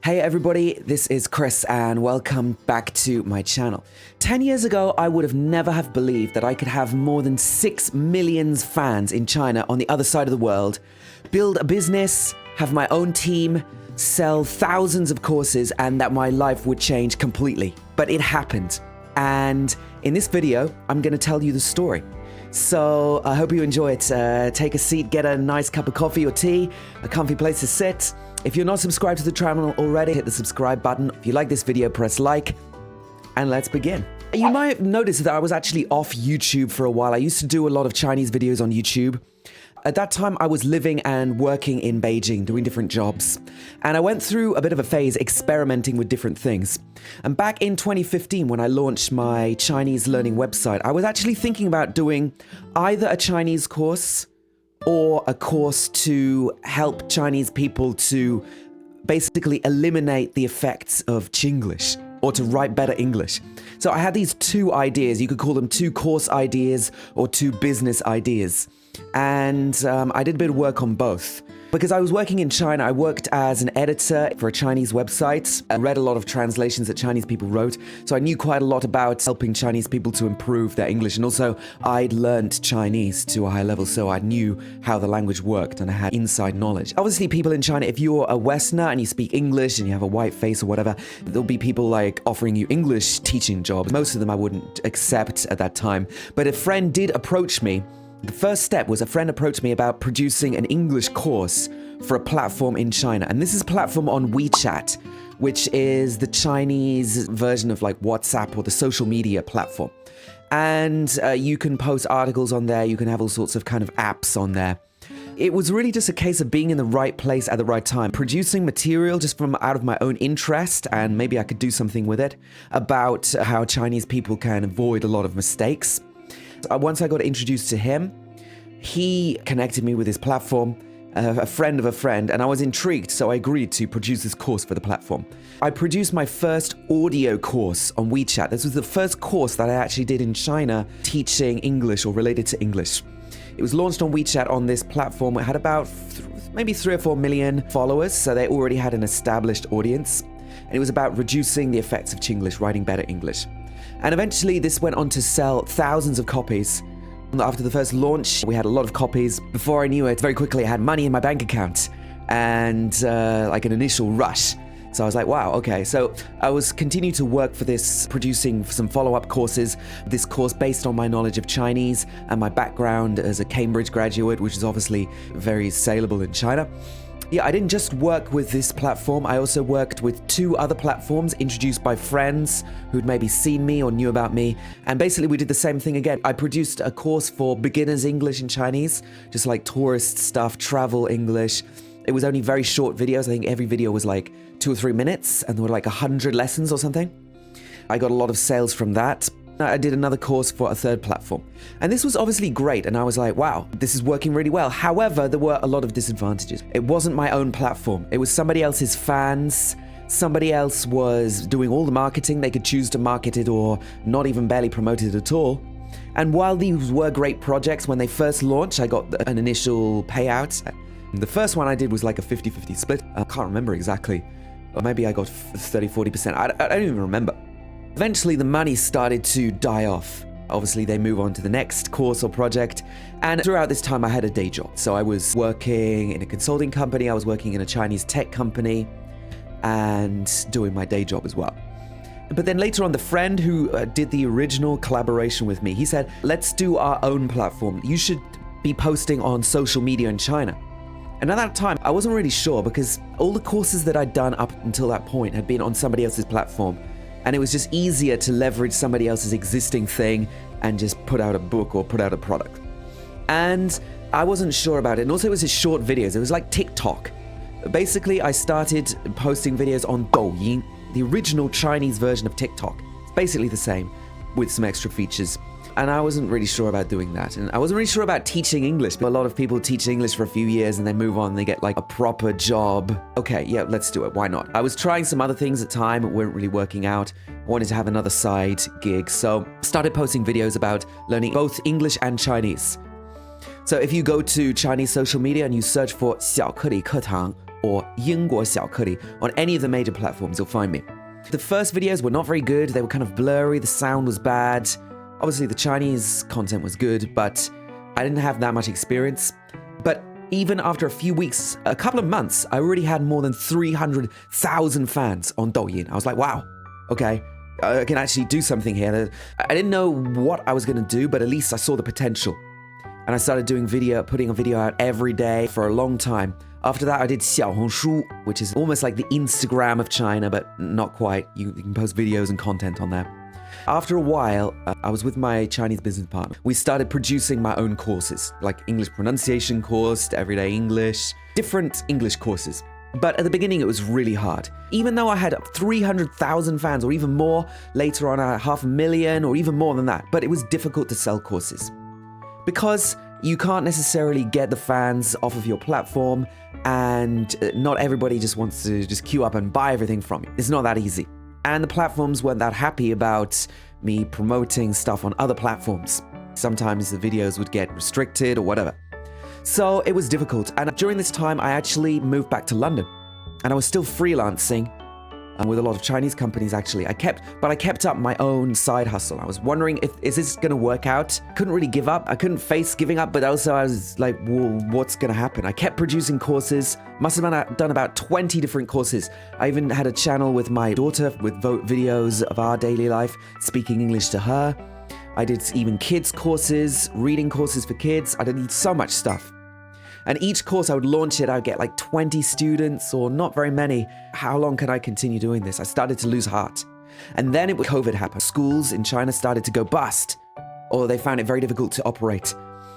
Hey everybody, this is Chris and welcome back to my channel. 10 years ago, I would have never have believed that I could have more than 6 million fans in China on the other side of the world, build a business, have my own team, sell thousands of courses, and that my life would change completely. But it happened. And in this video, I'm going to tell you the story. So I hope you enjoy it. Take a seat, get a nice cup of coffee or tea, a comfy place to sit. If you're not subscribed to the channel already, hit the subscribe button. If you like this video, press like, and let's begin. You might have noticed that I was actually off YouTube for a while. I used to do a lot of Chinese videos on YouTube. At that time, I was living and working in Beijing, doing different jobs. And I went through a bit of a phase experimenting with different things. And back in 2015, when I launched my Chinese learning website, I was actually thinking about doing either a Chinese course or a course to help Chinese people to basically eliminate the effects of Chinglish or to write better English. So I had these two ideas. You could call them two course ideas or two business ideas. And I did a bit of work on both. Because I was working in China, I worked as an editor for a Chinese website. I read a lot of translations that Chinese people wrote. So I knew quite a lot about helping Chinese people to improve their English. And also, I'd learned Chinese to a high level, so I knew how the language worked and I had inside knowledge. Obviously, people in China, if you're a Westerner and you speak English and you have a white face or whatever, there'll be people like offering you English teaching jobs. Most of them I wouldn't accept at that time. But a friend did approach me. The first step was a friend approached me about producing an English course for a platform in China. And this is a platform on WeChat, which is the Chinese version of like WhatsApp or the social media platform. And you can post articles on there. You can have all sorts of kind of apps on there. It was really just a case of being in the right place at the right time, producing material just from out of my own interest, and maybe I could do something with it, about how Chinese people can avoid a lot of mistakes. Once I got introduced to him, he connected me with his platform, a friend of a friend, and I was intrigued, so I agreed to produce this course for the platform. I produced my first audio course on WeChat. This was the first course that I actually did in China teaching English or related to English. It was launched on WeChat on this platform. It had about maybe 3 or 4 million followers, so they already had an established audience. And it was about reducing the effects of Chinglish, writing better English. And eventually this went on to sell thousands of copies. After the first launch, we had a lot of copies. Before I knew it, very quickly I had money in my bank account and like an initial rush. So I was like, wow, okay. So I was continuing to work for this, producing some follow-up courses. This course based on my knowledge of Chinese and my background as a Cambridge graduate, which is obviously very saleable in China. Yeah, I didn't just work with this platform, I also worked with 2 other platforms introduced by friends who'd maybe seen me or knew about me. And basically we did the same thing again. I produced a course for beginners English and Chinese, just like tourist stuff, travel English. It was only very short videos. I think every video was like 2 or 3 minutes and there were like 100 lessons or something. I got a lot of sales from that. I did another course for a third platform. And this was obviously great. And I was like, wow, this is working really well. However, there were a lot of disadvantages. It wasn't my own platform. It was somebody else's fans. Somebody else was doing all the marketing. They could choose to market it or not even barely promote it at all. And while these were great projects, when they first launched, I got an initial payout. The first one I did was like a 50-50 split. I can't remember exactly. Or maybe I got 30-40%. I don't even remember. Eventually, the money started to die off. Obviously, they move on to the next course or project. And throughout this time, I had a day job. So I was working in a consulting company. I was working in a Chinese tech company and doing my day job as well. But then later on, the friend who did the original collaboration with me, he said, let's do our own platform. You should be posting on social media in China. And at that time, I wasn't really sure because all the courses that I'd done up until that point had been on somebody else's platform. And it was just easier to leverage somebody else's existing thing and just put out a book or put out a product. And I wasn't sure about it. And also it was just short videos. It was like TikTok. Basically, I started posting videos on Douyin, the original Chinese version of TikTok. It's basically the same with some extra features. And I wasn't really sure about doing that. And I wasn't really sure about teaching English. A lot of people teach English for a few years and they move on, they get like a proper job. Okay, yeah, let's do it. Why not? I was trying some other things at the time. It weren't really working out. I wanted to have another side gig. So started posting videos about learning both English and Chinese. So if you go to Chinese social media and you search for 小课里课堂 or 英国小课里 on any of the major platforms, you'll find me. The first videos were not very good. They were kind of blurry. The sound was bad. Obviously, the Chinese content was good, but I didn't have that much experience. But even after a few weeks, a couple of months, I already had more than 300,000 fans on Douyin. I was like, wow, okay, I can actually do something here. I didn't know what I was going to do, but at least I saw the potential. And I started putting a video out every day for a long time. After that, I did Xiaohongshu, which is almost like the Instagram of China, but not quite. You can post videos and content on there. After a while, I was with my Chinese business partner. We started producing my own courses, like English pronunciation course, everyday English, different English courses. But at the beginning, it was really hard. Even though I had 300,000 fans or even more, later on I had 500,000 or even more than that, but it was difficult to sell courses. Because you can't necessarily get the fans off of your platform, and not everybody just wants to just queue up and buy everything from you. It's not that easy. And the platforms weren't that happy about me promoting stuff on other platforms. Sometimes the videos would get restricted or whatever. So it was difficult. And during this time, I actually moved back to London. And I was still freelancing with a lot of Chinese companies, actually. I kept up my own side hustle. I was wondering, is this going to work out? Couldn't really give up. I couldn't face giving up, but also I was like, well, what's going to happen? I kept producing courses. Must have done about 20 different courses. I even had a channel with my daughter with videos of our daily life, speaking English to her. I did even kids courses, reading courses for kids. I did so much stuff. And each course I would launch it, I would get like 20 students or not very many. How long can I continue doing this? I started to lose heart. And then COVID happened. Schools in China started to go bust, or they found it very difficult to operate.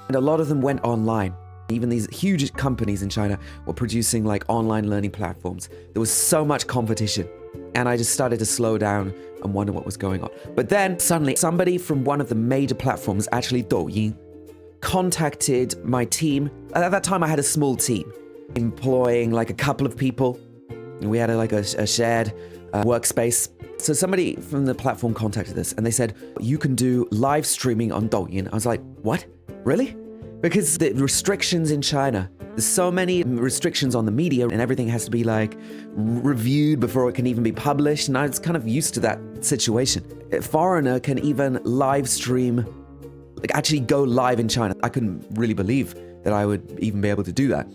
And a lot of them went online. Even these huge companies in China were producing like online learning platforms. There was so much competition. And I just started to slow down and wonder what was going on. But then suddenly somebody from one of the major platforms, actually Douyin, contacted my team. At that time, I had a small team, employing like a couple of people. We had a shared workspace. So somebody from the platform contacted us and they said, you can do live streaming on Douyin. I was like, what? Really? Because the restrictions in China, there's so many restrictions on the media and everything has to be like reviewed before it can even be published. And I was kind of used to that situation. A foreigner can even live stream, like actually go live in China. I couldn't really believe that I would even be able to do that.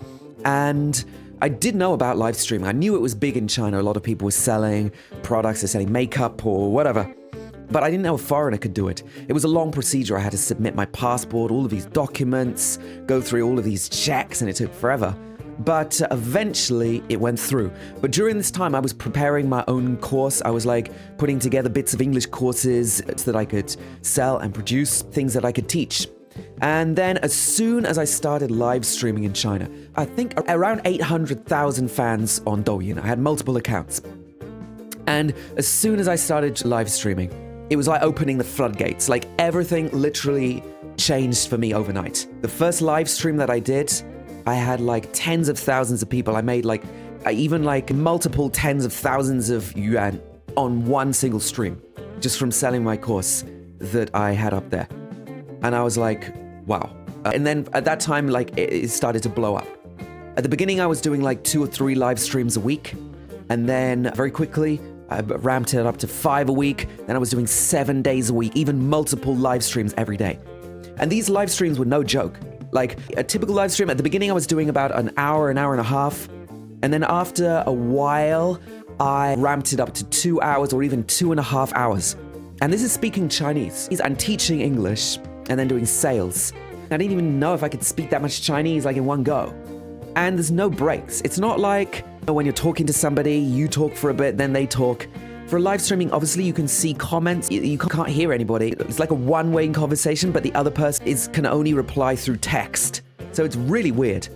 And I did know about live streaming. I knew it was big in China. A lot of people were selling products, they're selling makeup or whatever. But I didn't know a foreigner could do it. It was a long procedure. I had to submit my passport, all of these documents, go through all of these checks, and it took forever. But eventually it went through. But during this time, I was preparing my own course. I was like putting together bits of English courses so that I could sell and produce things that I could teach. And then as soon as I started live streaming in China, I think around 800,000 fans on Douyin. I had multiple accounts. And as soon as I started live streaming, it was like opening the floodgates. Like everything literally changed for me overnight. The first live stream that I did, I had like tens of thousands of people. I made even multiple tens of thousands of yuan on one single stream, just from selling my course that I had up there. And I was like, wow. And then at that time, it started to blow up. At the beginning, I was doing like 2 or 3 live streams a week. And then very quickly, I ramped it up to 5 a week. Then I was doing 7 days a week, even multiple live streams every day. And these live streams were no joke. Like a typical live stream, at the beginning I was doing about an hour and a half. And then after a while, I ramped it up to 2 hours or even 2.5 hours. And this is speaking Chinese and teaching English and then doing sales. I didn't even know if I could speak that much Chinese like in one go. And there's no breaks. It's not like when you're talking to somebody, you talk for a bit, then they talk. For live streaming, obviously you can see comments. You can't hear anybody. It's like a one-way conversation, but the other person can only reply through text. So it's really weird.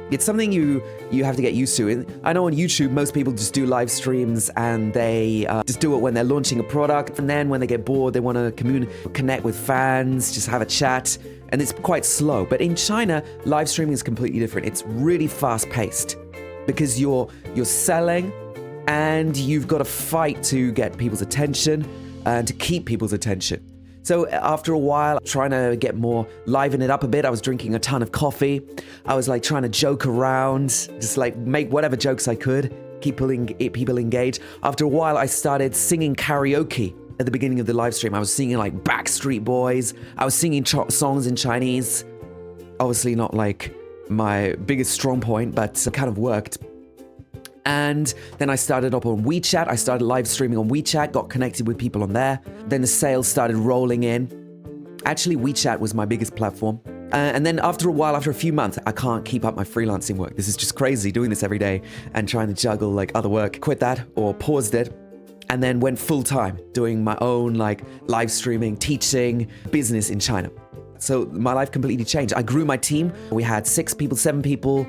It's something you have to get used to. And I know on YouTube, most people just do live streams and they just do it when they're launching a product. And then when they get bored, they want to connect with fans, just have a chat. And it's quite slow. But in China, live streaming is completely different. It's really fast-paced because you're selling and you've got to fight to get people's attention and to keep people's attention. So after a while, trying to get more, liven it up a bit, I was drinking a ton of coffee. I was like trying to joke around, just like make whatever jokes I could, keep people engaged. After a while, I started singing karaoke at the beginning of the live stream. I was singing like Backstreet Boys. I was singing songs in Chinese. Obviously not like my biggest strong point, but it kind of worked. And then I started up on WeChat. I started live streaming on WeChat, got connected with people on there. Then the sales started rolling in. Actually, WeChat was my biggest platform. And then after a while, after a few months, I can't keep up my freelancing work. This is just crazy, doing this every day and trying to juggle like other work. Quit that or paused it. And then went full time doing my own like live streaming, teaching business in China. So my life completely changed. I grew my team. We had 6 people, 7 people,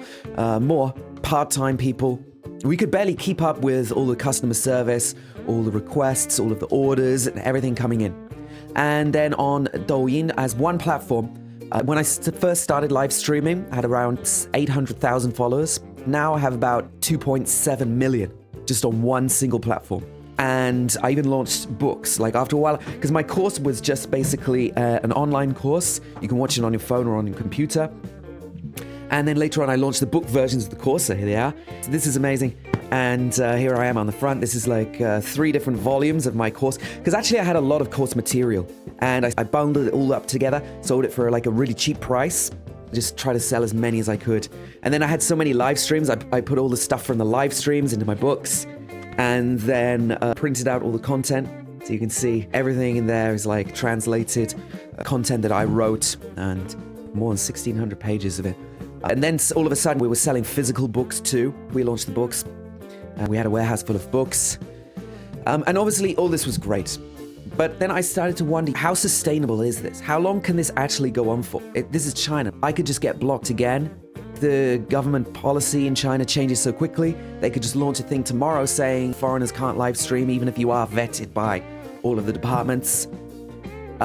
more part-time people. We could barely keep up with all the customer service, all the requests, all of the orders, and everything coming in. And then on Douyin as one platform, when I first started live streaming, I had around 800,000 followers. Now I have about 2.7 million just on one single platform. And I even launched books, like after a while, because my course was just basically an online course. You can watch it on your phone or on your computer. And then later on, I launched the book versions of the course. So here they are. So this is amazing. And here I am on the front. This is like 3 different volumes of my course. Because actually, I had a lot of course material. And I bundled it all up together, sold it for like a really cheap price. Just try to sell as many as I could. And then I had so many live streams. I put all the stuff from the live streams into my books. And then printed out all the content. So you can see everything in there is like translated content that I wrote. And more than 1,600 pages of it. And then all of a sudden, we were selling physical books too. We launched the books, and we had a warehouse full of books. And obviously, all this was great. But then I started to wonder, how sustainable is this? How long can this actually go on for? This is China. I could just get blocked again. The government policy in China changes so quickly. They could just launch a thing tomorrow saying foreigners can't live stream, even if you are vetted by all of the departments.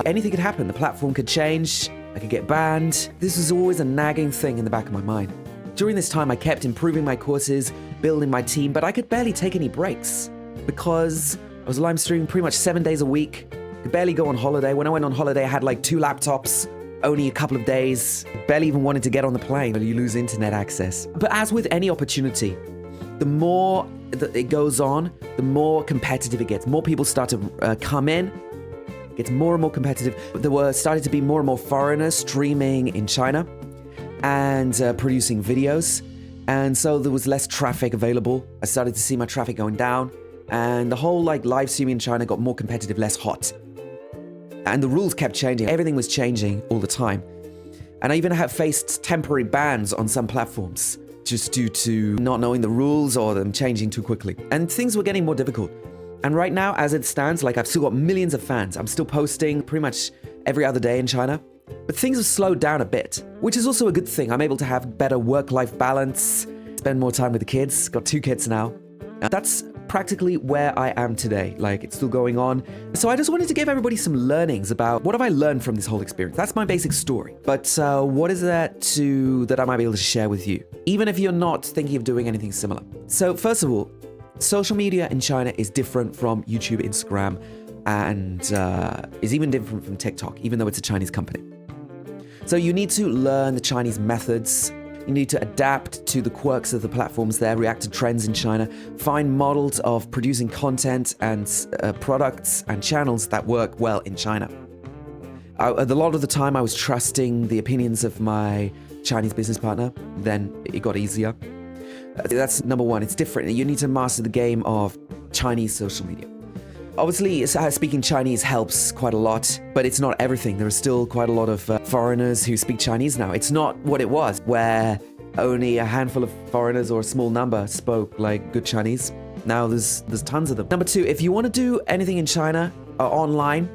Anything could happen. The platform could change. I could get banned. This was always a nagging thing in the back of my mind. During this time, I kept improving my courses, building my team, but I could barely take any breaks because I was live streaming pretty much 7 days a week. I could barely go on holiday. When I went on holiday, I had like 2 laptops, only a couple of days. Barely even wanted to get on the plane. You lose internet access. But as with any opportunity, the more that it goes on, the more competitive it gets. More people start to come in. It's more and more competitive. There were started to be more and more foreigners streaming in China and producing videos. And so there was less traffic available. I started to see my traffic going down. And the whole like live streaming in China got more competitive, less hot. And the rules kept changing. Everything was changing all the time. And I even have faced temporary bans on some platforms just due to not knowing the rules or them changing too quickly. And things were getting more difficult. And right now, as it stands, like I've still got millions of fans. I'm still posting pretty much every other day in China. But things have slowed down a bit, which is also a good thing. I'm able to have better work-life balance, spend more time with the kids. Got 2 kids now. That's practically where I am today. Like, it's still going on. So I just wanted to give everybody some learnings about what have I learned from this whole experience. That's my basic story. But what is that I might be able to share with you, even if you're not thinking of doing anything similar? So first of all, social media in China is different from YouTube, Instagram, and is even different from TikTok, even though it's a Chinese company. So you need to learn the Chinese methods. You need to adapt to the quirks of the platforms there, react to trends in China, find models of producing content and products and channels that work well in China. A lot of the time I was trusting the opinions of my Chinese business partner. Then it got easier. That's number one. It's different. You need to master the game of Chinese social media. Obviously, speaking Chinese helps quite a lot, but it's not everything. There are still quite a lot of foreigners who speak Chinese now. It's not what it was, where only a handful of foreigners or a small number spoke like good Chinese. Now there's tons of them. Number 2, if you want to do anything in China online,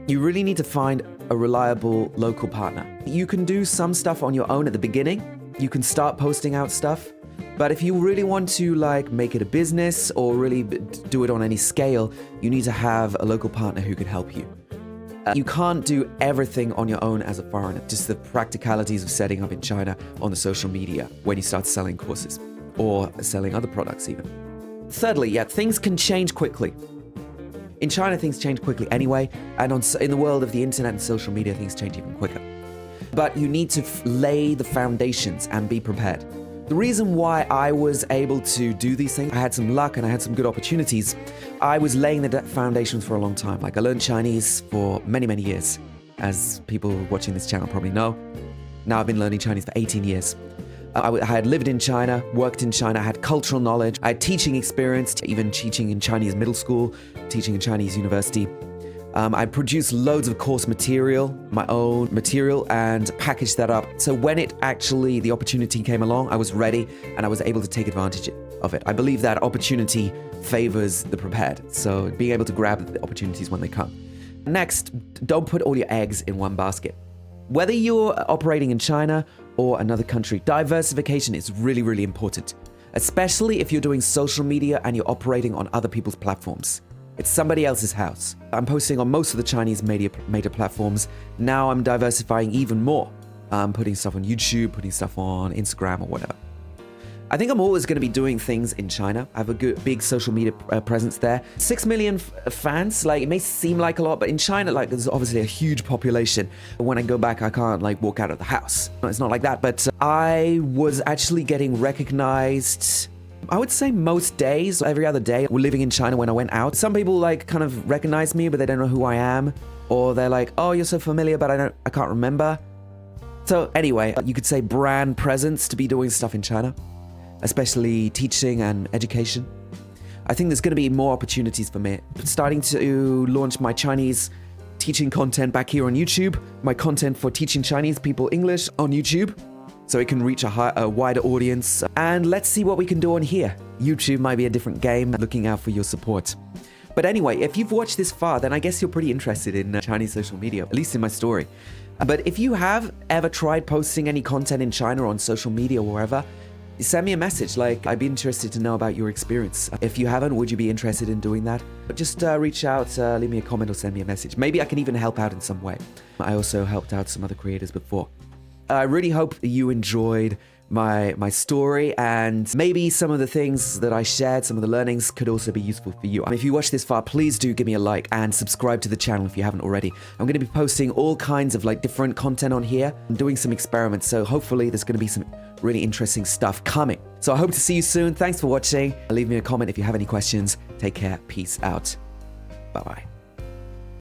you really need to find a reliable local partner. You can do some stuff on your own at the beginning. You can start posting out stuff. But if you really want to like make it a business or really do it on any scale, you need to have a local partner who can help you. You can't do everything on your own as a foreigner, just the practicalities of setting up in China on the social media when you start selling courses or selling other products even. Thirdly, things can change quickly. In China, things change quickly anyway, and in the world of the internet and social media, things change even quicker. But you need to lay the foundations and be prepared. The reason why I was able to do these things, I had some luck and I had some good opportunities. I was laying the foundations for a long time. Like, I learned Chinese for many, many years, as people watching this channel probably know. Now I've been learning Chinese for 18 years. I had lived in China, worked in China, I had cultural knowledge, I had teaching experience, even teaching in Chinese middle school, teaching in Chinese university. I produced loads of course material, my own material, and packaged that up. So when the opportunity came along, I was ready and I was able to take advantage of it. I believe that opportunity favors the prepared. So being able to grab the opportunities when they come. Next, don't put all your eggs in one basket. Whether you're operating in China or another country, diversification is really, really important, especially if you're doing social media and you're operating on other people's platforms. It's somebody else's house. I'm posting on most of the Chinese major platforms. Now I'm diversifying even more. I'm putting stuff on YouTube, putting stuff on Instagram or whatever. I think I'm always going to be doing things in China. I have a big social media presence there. 6 million fans, like, it may seem like a lot, but in China, like, there's obviously a huge population. When I go back, I can't, like, walk out of the house. It's not like that, but I was actually getting recognized, I would say most days, every other day. We're living in China when I went out. Some people, like, kind of recognize me, but they don't know who I am. Or they're like, oh, you're so familiar, but I can't remember. So anyway, you could say brand presence to be doing stuff in China, especially teaching and education. I think there's going to be more opportunities for me. Starting to launch my Chinese teaching content back here on YouTube, my content for teaching Chinese people English on YouTube, so it can reach a wider audience. And let's see what we can do on here. YouTube might be a different game, looking out for your support. But anyway, if you've watched this far, then I guess you're pretty interested in Chinese social media, at least in my story. But if you have ever tried posting any content in China on social media or wherever, send me a message. Like, I'd be interested to know about your experience. If you haven't, would you be interested in doing that? But just reach out, leave me a comment or send me a message. Maybe I can even help out in some way. I also helped out some other creators before. I really hope you enjoyed my story, and maybe some of the things that I shared, some of the learnings could also be useful for you. If you watched this far, please do give me a like and subscribe to the channel if you haven't already. I'm going to be posting all kinds of different content on here and doing some experiments, so hopefully there's going to be some really interesting stuff coming. So I hope to see you soon. Thanks for watching. Leave me a comment if you have any questions. Take care. Peace out. Bye-bye.